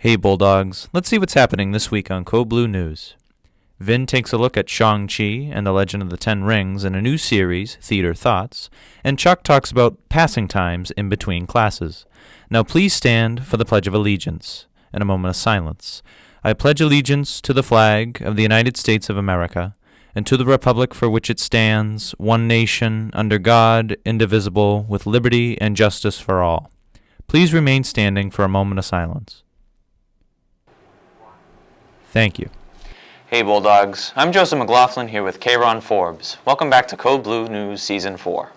Hey Bulldogs, let's see what's happening this week on Code Blue News. Vin takes a look at Shang-Chi and the Legend of the Ten Rings in a new series, Theater Thoughts, and Chuck talks about passing times in between classes. Now please stand for the Pledge of Allegiance and a moment of silence. I pledge allegiance to the flag of the United States of America and to the republic for which it stands, one nation, under God, indivisible, with liberty and justice for all. Please remain standing for a moment of silence. Thank you. Hey Bulldogs, I'm Joseph McLaughlin here with K'Ron Forbes. Welcome back to Code Blue News Season 4.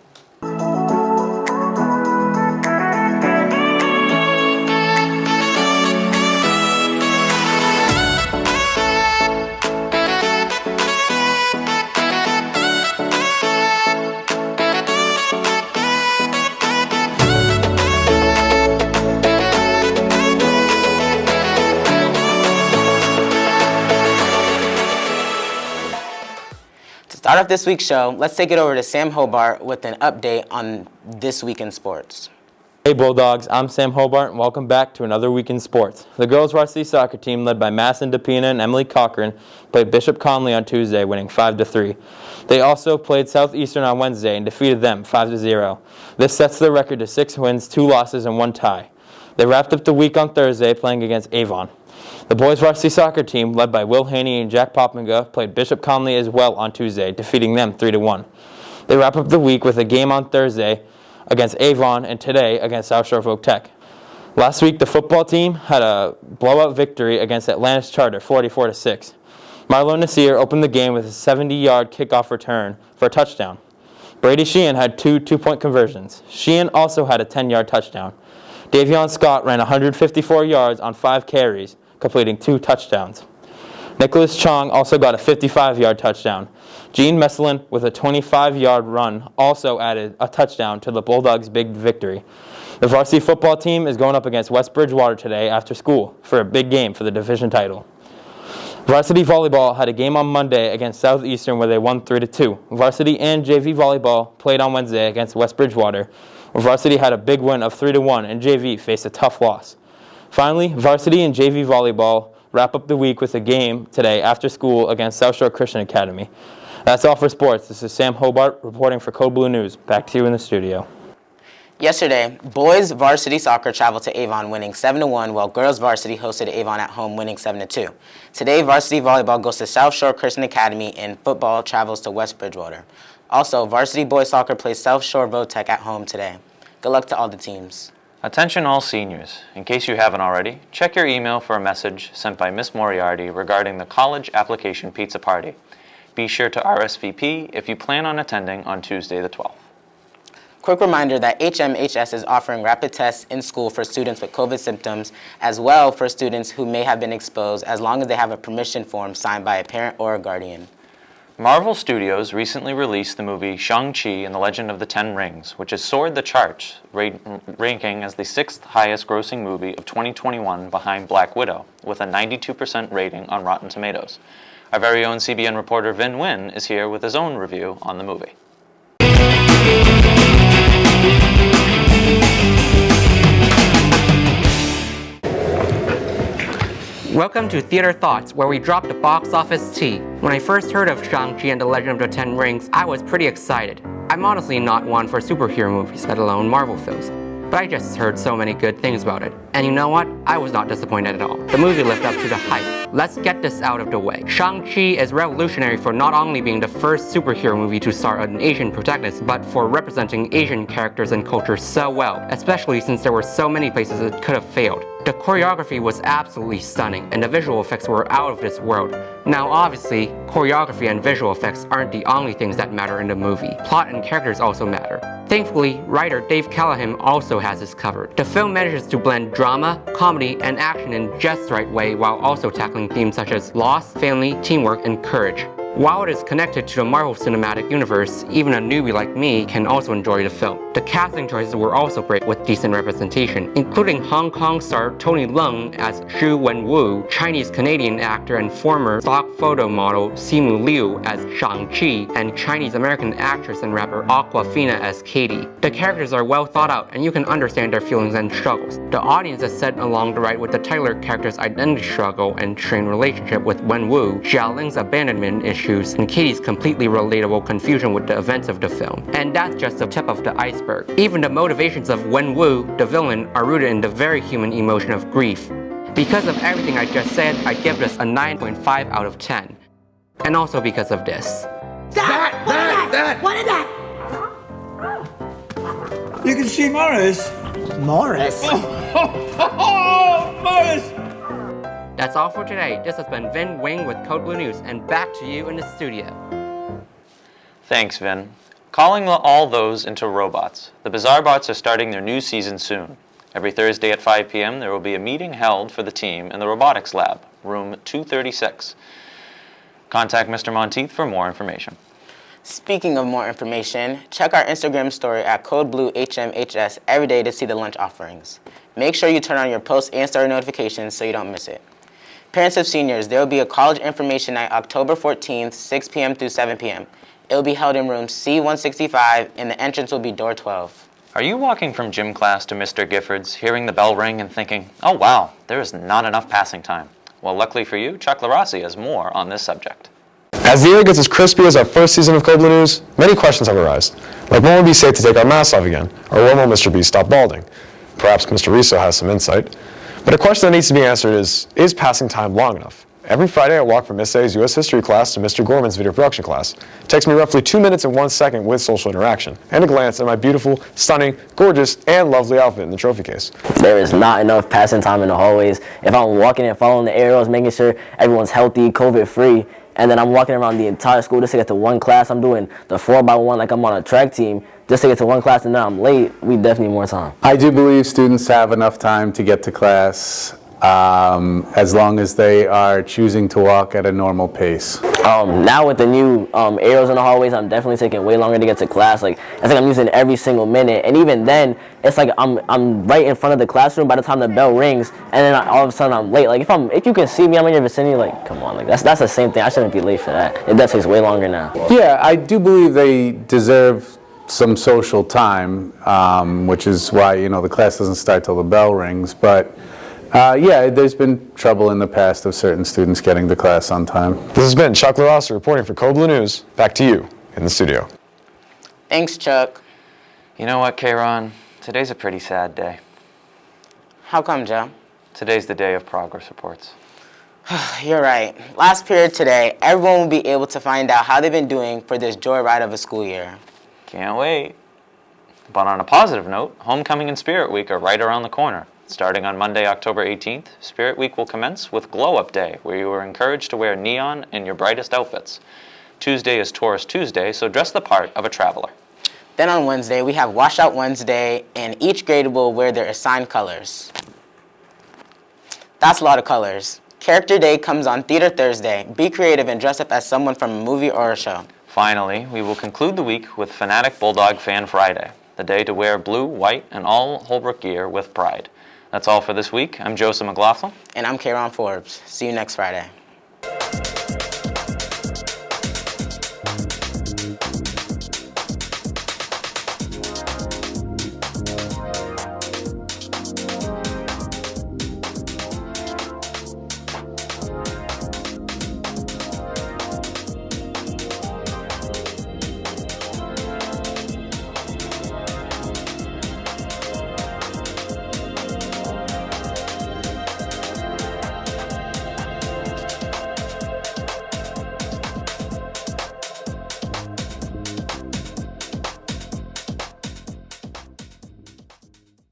Start off this week's show, let's take it over to Sam Hobart with an update on this week in sports. Hey Bulldogs, I'm Sam Hobart and welcome back to another week in sports. The girls varsity soccer team led by Masson DePina and Emily Cochran played Bishop Conley on Tuesday, winning 5-3. They also played Southeastern on Wednesday and defeated them 5-0. This sets their record to 6 wins, 2 losses, and 1 tie. They wrapped up the week on Thursday playing against Avon. The boys varsity soccer team, led by Will Haney and Jack Poppinga, played Bishop Conley as well on Tuesday, defeating them 3-1. They wrap up the week with a game on Thursday against Avon and today against South Shore Folk Tech. Last week, the football team had a blowout victory against Atlantis Charter, 44-6. Marlon Nasir opened the game with a 70-yard kickoff return for a touchdown. Brady Sheehan had 2 two-point conversions. Sheehan also had a 10-yard touchdown. Davion Scott ran 154 yards on 5 carries, completing 2 touchdowns. Nicholas Chong also got a 55-yard touchdown. Gene Messelin, with a 25-yard run, also added a touchdown to the Bulldogs' big victory. The varsity football team is going up against West Bridgewater today after school for a big game for the division title. Varsity volleyball had a game on Monday against Southeastern where they won 3-2. Varsity and JV volleyball played on Wednesday against West Bridgewater, where varsity had a big win of 3-1 and JV faced a tough loss. Finally, varsity and JV volleyball wrap up the week with a game today after school against South Shore Christian Academy. That's all for sports. This is Sam Hobart reporting for Code Blue News. Back to you in the studio. Yesterday, boys varsity soccer traveled to Avon, winning 7-1, while girls varsity hosted Avon at home, winning 7-2. Today, varsity volleyball goes to South Shore Christian Academy, and football travels to West Bridgewater. Also, varsity boys soccer plays South Shore Votech at home today. Good luck to all the teams. Attention all seniors. In case you haven't already, check your email for a message sent by Miss Moriarty regarding the college application pizza party. Be sure to RSVP if you plan on attending on Tuesday the 12th. Quick reminder that HMHS is offering rapid tests in school for students with COVID symptoms, as well for students who may have been exposed, as long as they have a permission form signed by a parent or a guardian. Marvel Studios recently released the movie Shang-Chi and the Legend of the Ten Rings, which has soared the charts, ranking as the 6th highest grossing movie of 2021 behind Black Widow, with a 92% rating on Rotten Tomatoes. Our very own CBN reporter Vin Nguyen is here with his own review on the movie. Welcome to Theater Thoughts, where we drop the box office tea. When I first heard of Shang-Chi and the Legend of the Ten Rings, I was pretty excited. I'm honestly not one for superhero movies, let alone Marvel films. But I just heard so many good things about it. And you know what? I was not disappointed at all. The movie lived up to the hype. Let's get this out of the way. Shang-Chi is revolutionary for not only being the first superhero movie to star an Asian protagonist, but for representing Asian characters and culture so well, especially since there were so many places it could have failed. The choreography was absolutely stunning, and the visual effects were out of this world. Now obviously, choreography and visual effects aren't the only things that matter in the movie. Plot and characters also matter. Thankfully, writer Dave Callahan also has this covered. The film manages to blend drama, comedy, and action in just the right way while also tackling themes such as loss, family, teamwork, and courage. While it is connected to the Marvel Cinematic Universe, even a newbie like me can also enjoy the film. The casting choices were also great with decent representation, including Hong Kong star Tony Leung as Xu Wenwu, Chinese-Canadian actor and former stock photo model Simu Liu as Shang-Chi, and Chinese-American actress and rapper Aquafina as Katie. The characters are well thought out and you can understand their feelings and struggles. The audience is set along the ride with the Tyler character's identity struggle and strained relationship with Wenwu, Xiaoling's abandonment issues, and Katie's completely relatable confusion with the events of the film. And that's just the tip of the iceberg. Even the motivations of Wenwu, the villain, are rooted in the very human emotion of grief. Because of everything I just said, I give this a 9.5 out of 10. And also because of this. What is that? You can see Morris. Morris? Morris! That's all for today. This has been Vin Wing with Code Blue News, and back to you in the studio. Thanks, Vin. Calling all those into robots. The Bizarre Bots are starting their new season soon. Every Thursday at 5 p.m. there will be a meeting held for the team in the robotics lab, room 236. Contact Mr. Monteith for more information. Speaking of more information, check our Instagram story at CodeBlueHMHS every day to see the lunch offerings. Make sure you turn on your post and story notifications so you don't miss it. Parents of seniors, there will be a college information night October 14th, 6 p.m. through 7 p.m. It will be held in room C165, and the entrance will be door 12. Are you walking from gym class to Mr. Gifford's, hearing the bell ring and thinking, oh wow, there is not enough passing time? Well, luckily for you, Chuck LaRossi has more on this subject. As the air gets as crispy as our first season of Code Blue News, many questions have arisen. Like, when will it be safe to take our masks off again? Or when will Mr. B stop balding? Perhaps Mr. Riso has some insight. But a question that needs to be answered is passing time long enough? Every Friday, I walk from Miss A's U.S. History class to Mr. Gorman's video production class. It takes me roughly 2 minutes and 1 second with social interaction, and a glance at my beautiful, stunning, gorgeous, and lovely outfit in the trophy case. There is not enough passing time in the hallways. If I'm walking and following the arrows, making sure everyone's healthy, COVID-free, and then I'm walking around the entire school just to get to one class, I'm doing the 4x1 like I'm on a track team, just to get to one class, and then I'm late, we definitely need more time. I do believe students have enough time to get to class as long as they are choosing to walk at a normal pace. Now with the new arrows in the hallways, I'm definitely taking way longer to get to class. Like, it's like I'm using every single minute, and even then, it's like I'm right in front of the classroom by the time the bell rings, and then all of a sudden I'm late. Like, if you can see me, I'm in your vicinity. Like, come on, like that's the same thing. I shouldn't be late for that. It does take way longer now. Yeah, I do believe they deserve some social time, which is why the class doesn't start till the bell rings. But yeah, there's been trouble in the past of certain students getting to class on time. This has been Chuck LaRossi reporting for Code Blue News. Back to you in the studio. Thanks, Chuck. You know what, Kayron? Today's a pretty sad day. How come, Joe? Today's the day of progress reports. You're right. Last period today, everyone will be able to find out how they've been doing for this joyride of a school year. Can't wait. But on a positive note, Homecoming and Spirit Week are right around the corner. Starting on Monday, October 18th, Spirit Week will commence with Glow Up Day, where you are encouraged to wear neon in your brightest outfits. Tuesday is Tourist Tuesday, so dress the part of a traveler. Then on Wednesday, we have Washout Wednesday, and each grade will wear their assigned colors. That's a lot of colors. Character Day comes on Theater Thursday. Be creative and dress up as someone from a movie or a show. Finally, we will conclude the week with Fanatic Bulldog Fan Friday, the day to wear blue, white, and all Holbrook gear with pride. That's all for this week. I'm Joseph McLaughlin. And I'm Kayron Forbes. See you next Friday.